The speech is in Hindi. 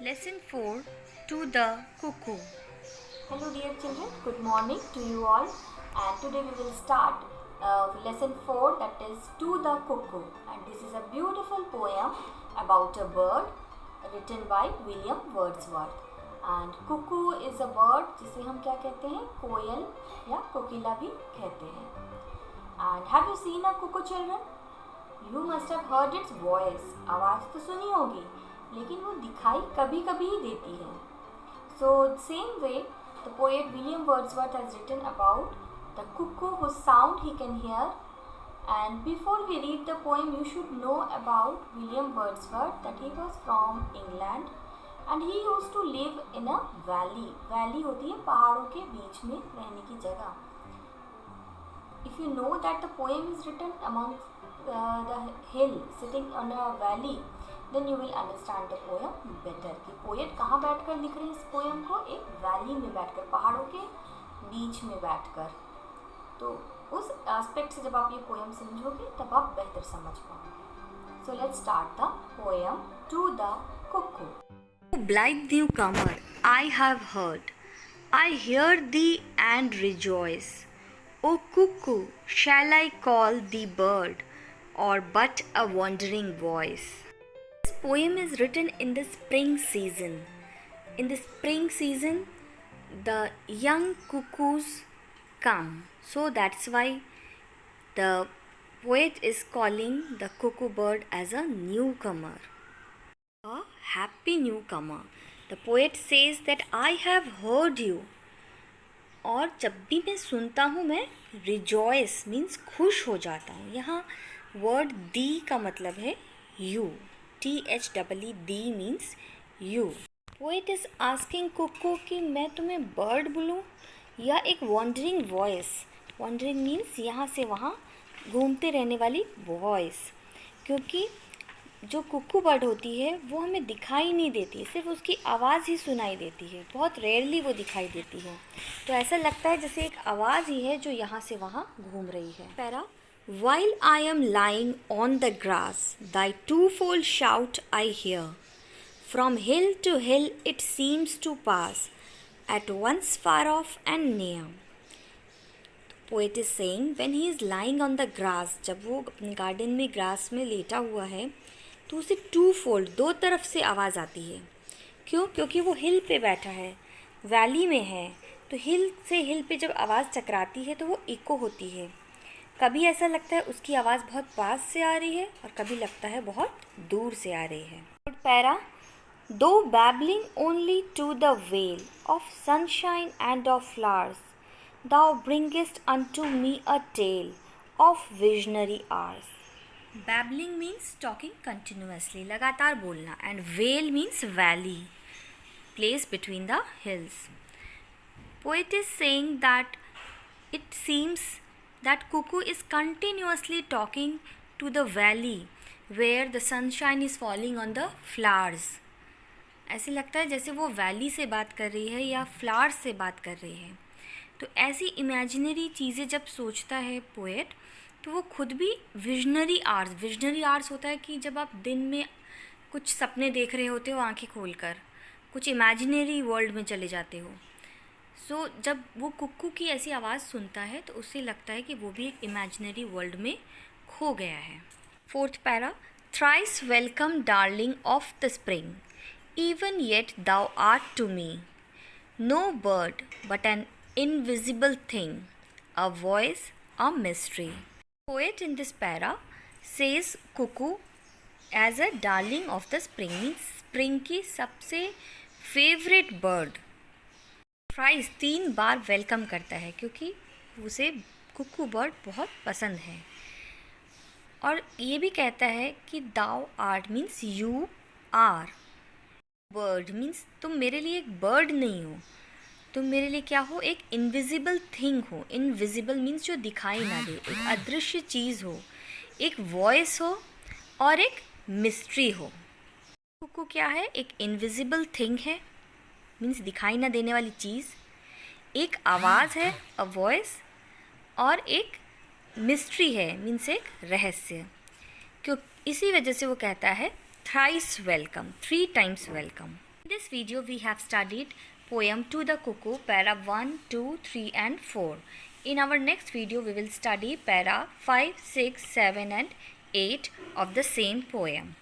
Lesson 4 To the Cuckoo. Hello dear children, good morning to you all, and today we will start lesson 4, that is To the Cuckoo, and this is a beautiful poem about a bird written by William Wordsworth. And cuckoo is a bird जिसे हम क्या कहते हैं, कोयल या कोकिला भी कहते हैं. And have you seen a cuckoo children? You must have heard its voice. आवाज़ तो सुनी होगी, लेकिन वो दिखाई कभी कभी ही देती है. So same way, the poet William Wordsworth has written about the cuckoo whose sound he can hear. And before we read the poem, you should know about William Wordsworth, that he was from England and he used to live in a valley. Valley होती है पहाड़ों के बीच में रहने की जगह. If you know that the poem is written among the hill sitting on a valley, then you will understand the poem better. कि पोएट कहाँ बैठकर लिख रहे हैं इस पोएम को, एक वैली में बैठकर, पहाड़ों के बीच में बैठकर. तो उस एस्पेक्ट से जब आप ये पोएम समझोगे तब आप बेहतर समझ पाओगे. So let's start the poem to the cuckoo. Blithe newcomer, I have heard. I hear thee and rejoice. O cuckoo, shall I call thee bird, or but a wandering voice? This poem is written in the spring season. In the spring season, the young cuckoos come. So that's why the poet is calling the cuckoo bird as a newcomer. A happy newcomer. The poet says that I have heard you. और जब भी मैं सुनता हूँ मैं रिजॉइस मीन्स खुश हो जाता हूँ. यहाँ वर्ड दी का मतलब है you. THEE thee means you. Poet is asking cuckoo कि मैं तुम्हें बर्ड बोलूँ या एक वॉन्डरिंग वॉइस. वॉन्डरिंग मीन्स यहाँ से वहाँ घूमते रहने वाली वॉइस. क्योंकि जो कुक्कू बर्ड होती है वो हमें दिखाई नहीं देती, सिर्फ उसकी आवाज़ ही सुनाई देती है. बहुत रेयरली वो दिखाई देती है. तो ऐसा लगता है जैसे एक आवाज़ ही है जो यहाँ से वहाँ घूम रही है. Para. While I am lying on the grass, thy twofold shout I hear. From hill to hill it seems to pass, at once far off and near. Poet is saying when he is lying on the grass, जब वो अपने गार्डन में ग्रास में लेटा हुआ है तो उसे टू फोल्ड, दो तरफ से आवाज़ आती है. क्यों? क्योंकि वो हिल पे बैठा है, वैली में है. तो हिल से हिल पे जब आवाज़ टकराती है तो वो इको होती है. कभी ऐसा लगता है उसकी आवाज़ बहुत पास से आ रही है और कभी लगता है बहुत दूर से आ रही है. पैरा. दो babbling only to the vale of sunshine and of flowers, thou bringest unto me a tale of visionary hours. Babbling means talking continuously, लगातार बोलना. And vale means valley, place between the hills. Poet is saying that it seems that cuckoo is continuously talking to the valley where the sunshine is falling on the flowers. ऐसे लगता है जैसे वो वैली से बात कर रही है या फ्लावर्स से बात कर रही है. तो ऐसी इमेजिनरी चीज़ें जब सोचता है पोएट तो वो खुद भी विजनरी आर्ट्स होता है कि जब आप दिन में कुछ सपने देख रहे होते हो आंखें खोलकर, कुछ इमेजिनरी वर्ल्ड में चले जाते हो. सो जब वो कुक्कू की ऐसी आवाज़ सुनता है तो उसे लगता है कि वो भी एक इमेजिनरी वर्ल्ड में खो गया है. Fourth para. Thrice welcome darling of the spring, even yet thou art to me no bird but an invisible thing, a voice, a mystery. Poet in this para says cuckoo as a darling of the spring, means spring की सबसे favorite bird. थ्राइस 3 बार वेलकम करता है क्योंकि उसे कुक्कू बर्ड बहुत पसंद है. और ये भी कहता है कि thou art means you are. Bird means तुम मेरे लिए एक बर्ड नहीं हो, तुम मेरे लिए क्या हो, एक इनविजिबल थिंग हो. इनविजिबल मीन्स जो दिखाई ना दे, एक अदृश्य चीज़ हो, एक वॉइस हो और एक मिस्ट्री हो. कुकू क्या है? एक इनविजिबल थिंग है, मीन्स दिखाई ना देने वाली चीज़. एक आवाज़ है, अ वॉइस, और एक मिस्ट्री है, मीन्स एक रहस्य. क्यों? इसी वजह से वो कहता है thrice welcome, 3 times welcome. In this video we have studied poem To the Cuckoo, para 1, 2, 3 and 4. In our next video we will study para 5, 6, 7 and 8 of the same poem.